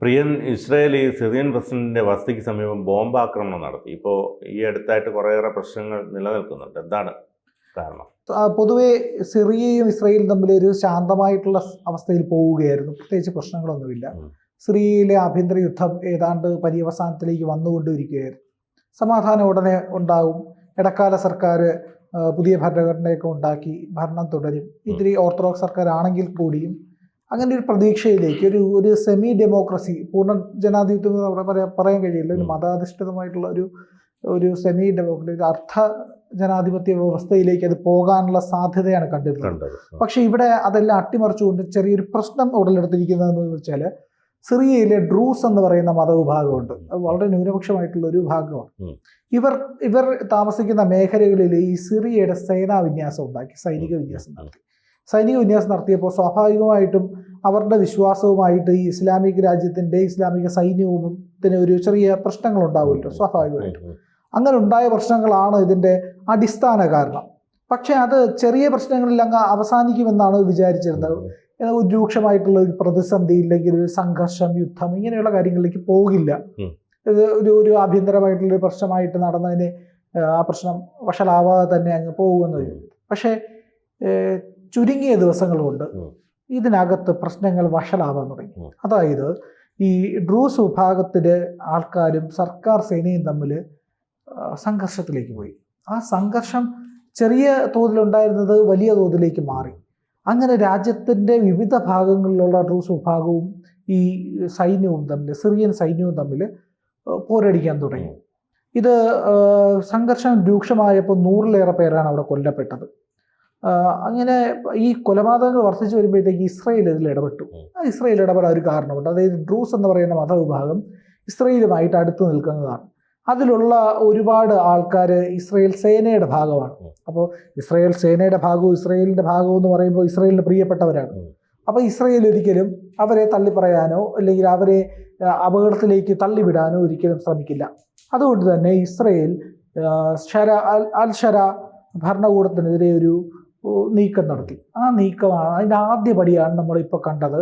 പ്രിയൻ Israel ഈ Syrian പ്രസിഡന്റിന്റെ വസതിക്ക് സമീപം ബോംബാക്രമണം നടത്തി. ഇപ്പോൾ ഈ അടുത്തായിട്ട് കുറേയേറെ പ്രശ്നങ്ങൾ നിലനിൽക്കുന്നുണ്ട്. എന്താണ് കാരണം? പൊതുവെ സിറിയയും ഇസ്രായേലും തമ്മിൽ ഒരു ശാന്തമായിട്ടുള്ള അവസ്ഥയിൽ പോവുകയായിരുന്നു. പ്രത്യേകിച്ച് പ്രശ്നങ്ങളൊന്നുമില്ല. സിറിയയിലെ ആഭ്യന്തര യുദ്ധം ഏതാണ്ട് പര്യവസാനത്തിലേക്ക് വന്നുകൊണ്ടിരിക്കുകയായിരുന്നു. സമാധാനം ഉടനെ ഉണ്ടാകും. ഇടക്കാല സർക്കാർ പുതിയ ഭരണഘടനയൊക്കെ ഉണ്ടാക്കി ഭരണം തുടരും. ഇത്തിരി ഓർത്തഡോക്സ് സർക്കാർ ആണെങ്കിൽ കൂടിയും അങ്ങനെ ഒരു പ്രതീക്ഷയിലേക്ക് ഒരു സെമി ഡെമോക്രസി, പൂർണ്ണ ജനാധിപത്യം പറയാൻ കഴിയില്ല, ഒരു മതാധിഷ്ഠിതമായിട്ടുള്ള ഒരു സെമി ഡെമോക്രസി, അർത്ഥ ജനാധിപത്യ വ്യവസ്ഥയിലേക്ക് അത് പോകാനുള്ള സാധ്യതയാണ് കണ്ടിരുന്നത്. പക്ഷെ ഇവിടെ അതെല്ലാം അട്ടിമറിച്ചുകൊണ്ട് ചെറിയൊരു പ്രശ്നം ഉടലെടുത്തിരിക്കുന്നതെന്ന് വെച്ചാൽ സിറിയയിലെ ഡ്രൂസ് എന്ന് പറയുന്ന മതവിഭാഗമുണ്ട്. വളരെ ന്യൂനപക്ഷമായിട്ടുള്ള ഒരു വിഭാഗമാണ്. ഇവർ താമസിക്കുന്ന മേഖലകളിൽ ഈ സിറിയയുടെ സേനാ വിന്യാസം ഉണ്ടാക്കി, സൈനിക വിന്യാസം നടത്തി. സൈനിക വിന്യാസം നടത്തിയപ്പോൾ സ്വാഭാവികമായിട്ടും അവരുടെ വിശ്വാസവുമായിട്ട് ഈ ഇസ്ലാമിക് രാജ്യത്തിൻ്റെ ഇസ്ലാമിക സൈന്യത്തിന് ഒരു ചെറിയ പ്രശ്നങ്ങൾ ഉണ്ടാവുമല്ലോ സ്വാഭാവികമായിട്ടും. അങ്ങനെ ഉണ്ടായ പ്രശ്നങ്ങളാണ് ഇതിൻ്റെ അടിസ്ഥാന കാരണം. പക്ഷെ അത് ചെറിയ പ്രശ്നങ്ങളിൽ അങ്ങ് അവസാനിക്കുമെന്നാണ് വിചാരിച്ചിരുന്നത്. ഒരു രൂക്ഷമായിട്ടുള്ള ഒരു പ്രതിസന്ധി ഇല്ലെങ്കിൽ ഒരു സംഘർഷം, യുദ്ധം, ഇങ്ങനെയുള്ള കാര്യങ്ങളിലേക്ക് പോകില്ല. ഇത് ഒരു ആഭ്യന്തരമായിട്ടുള്ളൊരു പ്രശ്നമായിട്ട് നടന്നതിന് ആ പ്രശ്നം വഷളാവാതെ തന്നെ അങ്ങ് പോകുമെന്ന്. പക്ഷേ ചുരുങ്ങിയ ദിവസങ്ങൾ കൊണ്ട് ഇതിനകത്ത് പ്രശ്നങ്ങൾ വഷളാവാൻ തുടങ്ങി. അതായത് ഈ ഡ്രൂസ് വിഭാഗത്തിലെ ആൾക്കാരും സർക്കാർ സേനയും തമ്മിൽ സംഘർഷത്തിലേക്ക് പോയി. ആ സംഘർഷം ചെറിയ തോതിലുണ്ടായിരുന്നത് വലിയ തോതിലേക്ക് മാറി. അങ്ങനെ രാജ്യത്തിൻ്റെ വിവിധ ഭാഗങ്ങളിലുള്ള ഡ്രൂസ് വിഭാഗവും ഈ സൈന്യവും തമ്മിൽ, സിറിയൻ സൈന്യവും തമ്മിൽ പോരടിക്കാൻ തുടങ്ങി. ഇത് സംഘർഷം രൂക്ഷമായപ്പോൾ 100-ലേറെ പേരാണ് അവിടെ കൊല്ലപ്പെട്ടത്. അങ്ങനെ ഈ കൊലപാതകങ്ങൾ വർദ്ധിച്ചു വരുമ്പോഴത്തേക്ക് ഇസ്രായേൽ ഇതിൽ ഇടപെട്ടു. ഇസ്രായേൽ ഇടപെടാൻ ഒരു കാരണമുണ്ട്. അതായത് ഡ്രൂസ് എന്ന് പറയുന്ന മതവിഭാഗം ഇസ്രായേലുമായിട്ട് അടുത്ത് നിൽക്കുന്നതാണ്. അതിലുള്ള ഒരുപാട് ആൾക്കാർ ഇസ്രായേൽ സേനയുടെ ഭാഗമാണ്. അപ്പോൾ ഇസ്രായേൽ സേനയുടെ ഭാഗവും ഇസ്രായേലിൻ്റെ ഭാഗവും എന്ന് പറയുമ്പോൾ ഇസ്രായേലിന് പ്രിയപ്പെട്ടവരാണ്. അപ്പോൾ ഇസ്രായേൽ ഒരിക്കലും അവരെ തള്ളിപ്പറയാനോ അല്ലെങ്കിൽ അവരെ അപകടത്തിലേക്ക് തള്ളിവിടാനോ ഒരിക്കലും ശ്രമിക്കില്ല. അതുകൊണ്ട് തന്നെ ഇസ്രായേൽ അൽ ഷര ഭരണകൂടത്തിനെതിരെ ഒരു നീക്കം നടത്തി. ആ നീക്കമാണ്, അതിൻ്റെ ആദ്യ പടിയാണ് നമ്മളിപ്പോൾ കണ്ടത്.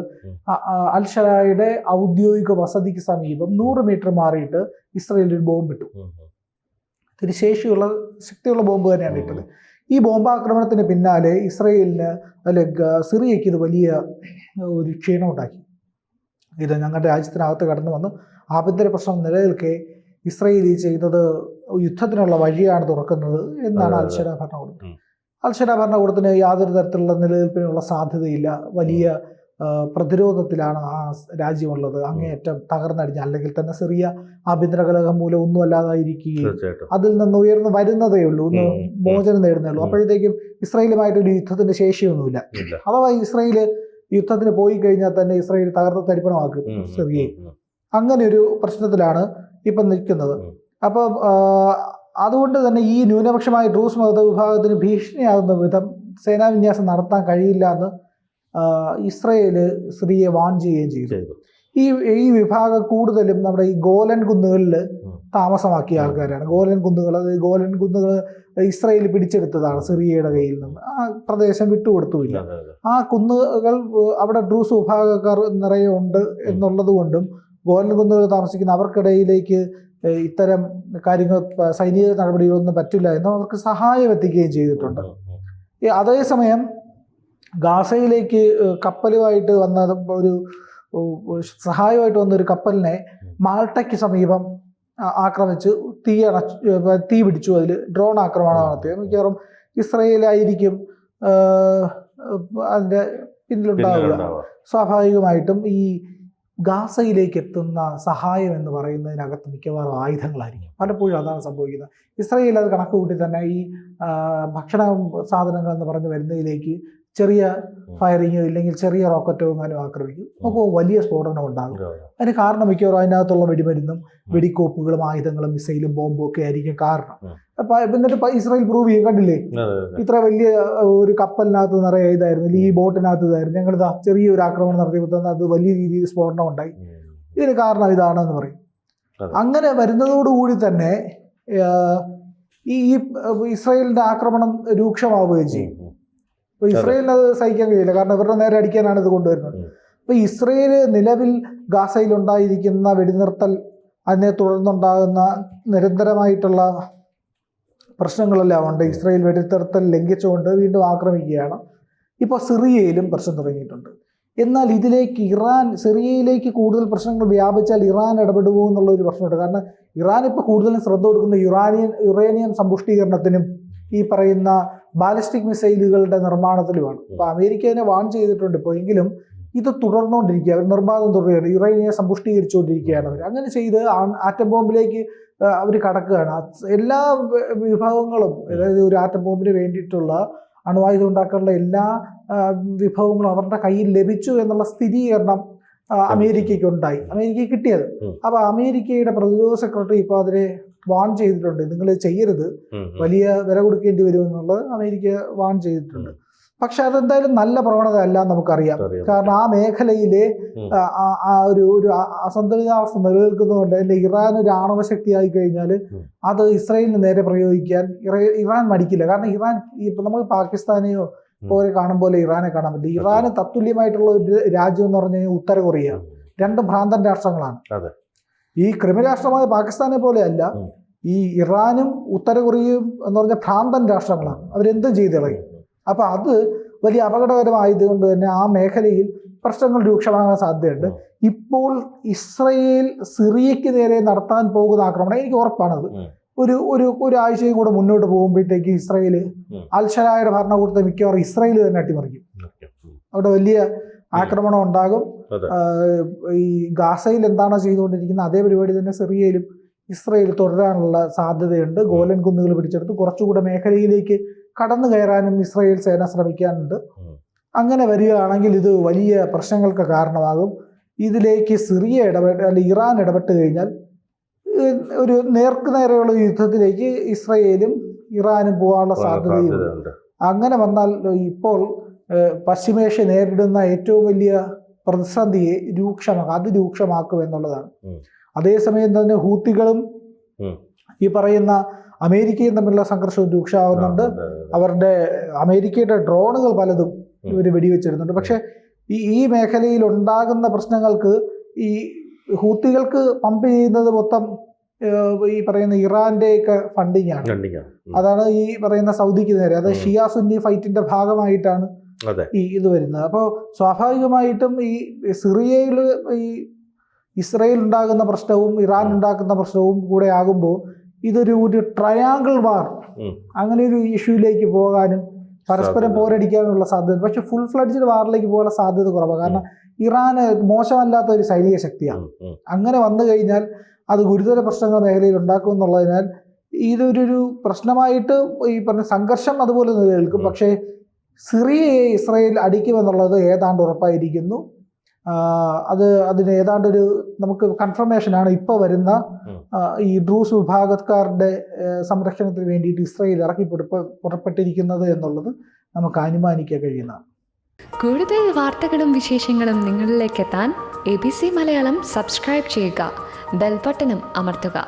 അൽ ഷരായുടെ ഔദ്യോഗിക വസതിക്ക് സമീപം 100 മീറ്റർ മാറിയിട്ട് ഇസ്രായേൽ ഒരു ബോംബ് ഇട്ടു. ഇത്തിരി ശക്തിയുള്ള ബോംബ് തന്നെയാണ് ഇട്ടത്. ഈ ബോംബാക്രമണത്തിന് പിന്നാലെ ഇസ്രായേലിന് സിറിയയ്ക്ക് ഇത് വലിയ ഒരു ക്ഷീണം ഉണ്ടാക്കി. ഇത് ഞങ്ങളുടെ രാജ്യത്തിനകത്ത് കടന്നു വന്ന് ആഭ്യന്തര പ്രശ്നം നിലനിൽക്കെ ഇസ്രായേൽ ചെയ്തത് യുദ്ധത്തിനുള്ള വഴിയാണ് തുറക്കുന്നത് എന്നാണ് അൽ ഷര ഭരണകൂടം. അൽ ഷര ഭരണകൂടത്തിന് യാതൊരു തരത്തിലുള്ള നിലനിൽപ്പിനുള്ള സാധ്യതയില്ല. വലിയ പ്രതിരോധത്തിലാണ് ആ രാജ്യമുള്ളത്. അങ്ങേയറ്റം തകർന്നടിഞ്ഞ, അല്ലെങ്കിൽ തന്നെ സിറിയ ആഭ്യന്തര കലഹം മൂലം ഒന്നും അല്ലാതായിരിക്കുകയും അതിൽ നിന്ന് ഉയർന്നു വരുന്നതേ ഉള്ളൂ, ഒന്ന് മോചനം നേടുന്നേ ഉള്ളൂ. അപ്പോഴത്തേക്കും ഇസ്രായേലുമായിട്ടൊരു യുദ്ധത്തിന്റെ ശേഷിയൊന്നുമില്ല. അഥവാ ഇസ്രായേൽ യുദ്ധത്തിന് പോയി കഴിഞ്ഞാൽ തന്നെ ഇസ്രായേൽ തകർത്ത് തരിപ്പണമാക്കും സിറിയയെ. അങ്ങനെ ഒരു പ്രശ്നത്തിലാണ് ഇപ്പം നിൽക്കുന്നത്. അപ്പം അതുകൊണ്ട് തന്നെ ഈ ന്യൂനപക്ഷമായ ഡ്രൂസ് മതവിഭാഗത്തിന് ഭീഷണിയാകുന്ന വിധം സേനാവിന്യാസം നടത്താൻ കഴിയില്ല എന്ന് ഇസ്രായേൽ സിറിയയെ വാൺ ചെയ്യുകയും ചെയ്തു. ഈ വിഭാഗം കൂടുതലും നമ്മുടെ ഈ ഗോലൻ കുന്നുകളിൽ താമസമാക്കിയ ആൾക്കാരാണ്. ഗോലൻ കുന്നുകൾ, അതായത് ഗോലൻ കുന്നുകൾ ഇസ്രായേൽ പിടിച്ചെടുത്തതാണ് സിറിയയുടെ കയ്യിൽ നിന്ന്. ആ പ്രദേശം വിട്ടുകൊടുത്തുമില്ല. ആ കുന്നുകൾ അവിടെ ഡ്രൂസ് വിഭാഗക്കാർ നിറയെ ഉണ്ട് എന്നുള്ളത് കൊണ്ടും ഗോലൻ കുന്നുകൾ താമസിക്കുന്ന അവർക്കിടയിലേക്ക് ഇത്തരം കാര്യങ്ങൾ, സൈനിക നടപടികളൊന്നും പറ്റില്ല എന്നും അവർക്ക് സഹായം എത്തിക്കുകയും ചെയ്തിട്ടുണ്ട്. അതേസമയം ഗാസയിലേക്ക് കപ്പലുമായിട്ട് വന്ന ഒരു സഹായമായിട്ട് വന്ന ഒരു കപ്പലിനെ മാൾട്ടയ്ക്ക് സമീപം ആക്രമിച്ച് തീ പിടിച്ചു. അതിൽ ഡ്രോൺ ആക്രമണം നടത്തിയത് മിക്കവാറും ഇസ്രായേലായിരിക്കും അതിൻ്റെ പിന്നിലുണ്ടാവുക. സ്വാഭാവികമായിട്ടും ഈ ഗാസയിലേക്ക് എത്തുന്ന സഹായം എന്ന് പറയുന്നതിനകത്ത് മിക്കവാറും ആയുധങ്ങളായിരിക്കും. പലപ്പോഴും അതാണ് സംഭവിക്കുന്നത്. ഇസ്രായേൽ അത് കണക്ക് കൂട്ടി തന്നെ ഈ ഭക്ഷണ സാധനങ്ങൾ എന്ന് പറഞ്ഞ് വരുന്നതിലേക്ക് ചെറിയ ഫയറിങ്ങോ ഇല്ലെങ്കിൽ ചെറിയ റോക്കറ്റോ എങ്ങാനും ആക്രമിക്കും. നമുക്ക് വലിയ സ്ഫോടനം ഉണ്ടാകും. അതിന് കാരണം മിക്കവാറും അതിനകത്തുള്ള വെടിമരുന്നും വെടിക്കോപ്പുകളും ആയുധങ്ങളും മിസൈലും ബോംബും ഒക്കെ ആയിരിക്കും കാരണം. എന്നിട്ട് ഇസ്രായേൽ പ്രൂവ് ചെയ്യും, കണ്ടില്ലേ ഇത്ര വലിയ ഒരു കപ്പലിനകത്ത് നിറയെ ഇതായിരുന്നു, ഈ ബോട്ടിനകത്ത് ഇതായിരുന്നു, ഞങ്ങളിതാ ചെറിയൊരു ആക്രമണം നടത്തിയപ്പോൾ അത് വലിയ രീതിയിൽ സ്ഫോടനം ഉണ്ടായി, ഇതിന് കാരണം ഇതാണെന്ന് പറയും. അങ്ങനെ വരുന്നതോടുകൂടി തന്നെ ഈ ഇസ്രായേലിന്റെ ആക്രമണം രൂക്ഷമാവുകയും ചെയ്യും. അപ്പോൾ ഇസ്രായേലിന് അത് സഹിക്കാൻ കഴിയില്ല, കാരണം ഇവരുടെ നേരെ അടിക്കാനാണ് ഇത് കൊണ്ടുവരുന്നത്. ഇപ്പോൾ ഇസ്രയേൽ നിലവിൽ ഗാസയിലുണ്ടായിരിക്കുന്ന വെടിനിർത്തൽ, അതിനെ തുടർന്നുണ്ടാകുന്ന നിരന്തരമായിട്ടുള്ള പ്രശ്നങ്ങളെല്ലാം ഉണ്ട്. ഇസ്രയേൽ വെടിനിർത്തൽ ലംഘിച്ചുകൊണ്ട് വീണ്ടും ആക്രമിക്കുകയാണ്. ഇപ്പോൾ സിറിയയിലും പ്രശ്നം തുടങ്ങിയിട്ടുണ്ട്. എന്നാൽ ഇതിലേക്ക് സിറിയയിലേക്ക് കൂടുതൽ പ്രശ്നങ്ങൾ വ്യാപിച്ചാൽ ഇറാൻ ഇടപെടുമോ എന്നുള്ളൊരു പ്രശ്നമുണ്ട്. കാരണം ഇറാൻ ഇപ്പോൾ കൂടുതലും ശ്രദ്ധ കൊടുക്കുന്ന യുറേനിയം സമ്പുഷ്ടീകരണത്തിനും ഈ പറയുന്ന ബാലിസ്റ്റിക് മിസൈലുകളുടെ നിർമ്മാണത്തിലുമാണ്. അപ്പോൾ അമേരിക്ക അതിനെ വാൺ ചെയ്തിട്ടുണ്ട്. ഇപ്പോൾ എങ്കിലും ഇത് തുടർന്നുകൊണ്ടിരിക്കുക, അവർ നിർമ്മാണം തുടരുകയാണ്, യുറേനിയം സമ്പുഷ്ടീകരിച്ചുകൊണ്ടിരിക്കുകയാണ് അവർ. അങ്ങനെ ചെയ്ത് ആറ്റം ബോംബിലേക്ക് അവർ കടക്കുകയാണ്. എല്ലാ വിഭവങ്ങളും, അതായത് ഒരു ആറ്റം ബോംബിന് വേണ്ടിയിട്ടുള്ള അണുവായുധം ഉണ്ടാക്കാനുള്ള എല്ലാ വിഭവങ്ങളും അവരുടെ കയ്യിൽ ലഭിച്ചു എന്നുള്ള സ്ഥിരീകരണം അമേരിക്കയ്ക്ക് ഉണ്ടായി, അമേരിക്കയ്ക്ക് കിട്ടിയത്. അപ്പോൾ അമേരിക്കയുടെ പ്രതിരോധ സെക്രട്ടറി ഇപ്പോൾ അതിനെ വാൺ ചെയ്തിട്ടുണ്ട്, നിങ്ങൾ ചെയ്യരുത്, വലിയ വില കൊടുക്കേണ്ടി വരുമെന്നുള്ളത് അമേരിക്ക വാൺ ചെയ്തിട്ടുണ്ട്. പക്ഷെ അതെന്തായാലും നല്ല പ്രവണത അല്ല നമുക്കറിയാം. കാരണം ആ മേഖലയിലെ ഒരു അസന്തുലിതാവസ്ഥ നിലനിൽക്കുന്നതുകൊണ്ട് തന്നെ ഇറാൻ ഒരു ആണവ ശക്തിയായി കഴിഞ്ഞാൽ അത് ഇസ്രായേലിന് നേരെ പ്രയോഗിക്കാൻ ഇറാൻ മടിക്കില്ല. കാരണം ഇറാൻ ഇപ്പം നമുക്ക് പാകിസ്ഥാനെയോ പോലെ കാണും പോലെ ഇറാനെ കാണാൻ പറ്റില്ല. ഇറാന് തത്തുല്യമായിട്ടുള്ള ഒരു രാജ്യം എന്ന് പറഞ്ഞു കഴിഞ്ഞാൽ ഉത്തര കൊറിയ. രണ്ടും ഭ്രാന്തൻ രാഷ്ട്രങ്ങളാണ്. ഈ ക്രിമിരാഷ്ട്രമായ പാകിസ്ഥാനെ പോലെയല്ല ഈ ഇറാനും ഉത്തര കൊറിയയും എന്ന് പറഞ്ഞാൽ ഭ്രാന്തൻ രാഷ്ട്രങ്ങളാണ്. അവരെന്തും ചെയ്തിളയും. അപ്പോൾ അത് വലിയ അപകടകരമായതുകൊണ്ട് തന്നെ ആ മേഖലയിൽ പ്രശ്നങ്ങൾ രൂക്ഷമാകാൻ സാധ്യതയുണ്ട്. ഇപ്പോൾ ഇസ്രയേൽ സിറിയയ്ക്ക് നേരെ നടത്താൻ പോകുന്ന ആക്രമണം എനിക്ക് ഉറപ്പാണത്. ഒരാഴ്ചയും കൂടെ മുന്നോട്ട് പോകുമ്പോഴത്തേക്ക് ഇസ്രയേൽ അൽഷരായുടെ ഭരണകൂടത്തെ മിക്കവാറും ഇസ്രയേൽ തന്നെ അട്ടിമറിക്കും. അവിടെ വലിയ ആക്രമണം ഉണ്ടാകും. ഈ ഗാസയിൽ എന്താണോ ചെയ്തുകൊണ്ടിരിക്കുന്നത് അതേ പരിപാടി തന്നെ സിറിയയിലും ഇസ്രയേൽ തുടരാനുള്ള സാധ്യതയുണ്ട്. ഗോലൻ കുന്നുകൾ പിടിച്ചെടുത്ത് കുറച്ചുകൂടെ മേഖലയിലേക്ക് കടന്നു കയറാനും ഇസ്രായേൽ സേന ശ്രമിക്കാനുണ്ട്. അങ്ങനെ വരികയാണെങ്കിൽ ഇത് വലിയ പ്രശ്നങ്ങൾക്ക് കാരണമാകും. ഇതിലേക്ക് സിറിയ അല്ലെങ്കിൽ ഇറാൻ ഇടപെട്ട് കഴിഞ്ഞാൽ ഒരു നേർക്കുനേരെയുള്ള യുദ്ധത്തിലേക്ക് ഇസ്രായേലും ഇറാനും പോകാനുള്ള സാധ്യതയുണ്ട്. അങ്ങനെ വന്നാൽ ഇപ്പോൾ പശ്ചിമേഷ്യ നേരിടുന്ന ഏറ്റവും വലിയ പ്രതിസന്ധിയെ അതിരൂക്ഷമാക്കും എന്നുള്ളതാണ്. അതേസമയം തന്നെ ഹൂത്തികളും ഈ പറയുന്ന അമേരിക്കയും തമ്മിലുള്ള സംഘർഷവും രൂക്ഷമാവുന്നുണ്ട്. അമേരിക്കയുടെ ഡ്രോണുകൾ പലതും ഇവർ വെടിവെച്ചിരുന്നുണ്ട്. പക്ഷെ ഈ മേഖലയിൽ ഉണ്ടാകുന്ന പ്രശ്നങ്ങൾക്ക് ഈ ഹൂത്തികൾക്ക് പമ്പ് ചെയ്യുന്നത് മൊത്തം ഈ പറയുന്ന ഇറാന്റെയൊക്കെ ഫണ്ടിങ് ആണ്. അതാണ് ഈ പറയുന്ന സൗദിക്ക് നേരെ, അത് ഷിയ സുന്നി ഫൈറ്റിന്റെ ഭാഗമായിട്ടാണ് ഈ ഇത് വരുന്നത്. അപ്പോൾ സ്വാഭാവികമായിട്ടും ഈ സിറിയയിൽ ഈ ഇസ്രായേൽ ഉണ്ടാകുന്ന പ്രശ്നവും ഇറാൻ ഉണ്ടാക്കുന്ന പ്രശ്നവും കൂടെ ആകുമ്പോൾ ഇതൊരു ട്രയാങ്കിൾ വാർ, അങ്ങനെ ഒരു ഇഷ്യൂയിലേക്ക് പോകാനും പരസ്പരം പോരടിക്കാനുള്ള സാധ്യത. പക്ഷെ ഫുൾ ഫ്ലഡ്ജ് വാറിലേക്ക് പോകാനുള്ള സാധ്യത കുറവാണ്. കാരണം ഇറാന് മോശമല്ലാത്ത ഒരു സൈനിക ശക്തിയാണ്. അങ്ങനെ വന്നു കഴിഞ്ഞാൽ അത് ഗുരുതര പ്രശ്നങ്ങൾ മേഖലയിൽ ഉണ്ടാക്കും എന്നുള്ളതിനാൽ ഇതൊരു പ്രശ്നമായിട്ട് ഈ പറഞ്ഞ സംഘർഷം അതുപോലെ നിലനിൽക്കും. പക്ഷേ സിറിയയെ ഇസ്രായേൽ അടിക്കുമെന്നുള്ളത് ഏതാണ്ട് ഉറപ്പായിരിക്കുന്നു. അതിന് ഏതാണ്ടൊരു നമുക്ക് കൺഫർമേഷനാണ് ഇപ്പോൾ വരുന്ന ഈ ഡ്രൂസ് വിഭാഗക്കാരുടെ സംരക്ഷണത്തിന് വേണ്ടിയിട്ട് ഇസ്രായേൽ ഇറക്കി പുറപ്പെട്ടിരിക്കുന്നത് എന്നുള്ളത് നമുക്ക് അനുമാനിക്കാൻ കഴിയുന്നതാണ്. കൂടുതൽ വാർത്തകളും വിശേഷങ്ങളും നിങ്ങളിലേക്ക് എത്താൻ ABC മലയാളം സബ്സ്ക്രൈബ് ചെയ്യുക, ബെൽ ബട്ടണും അമർത്തുക.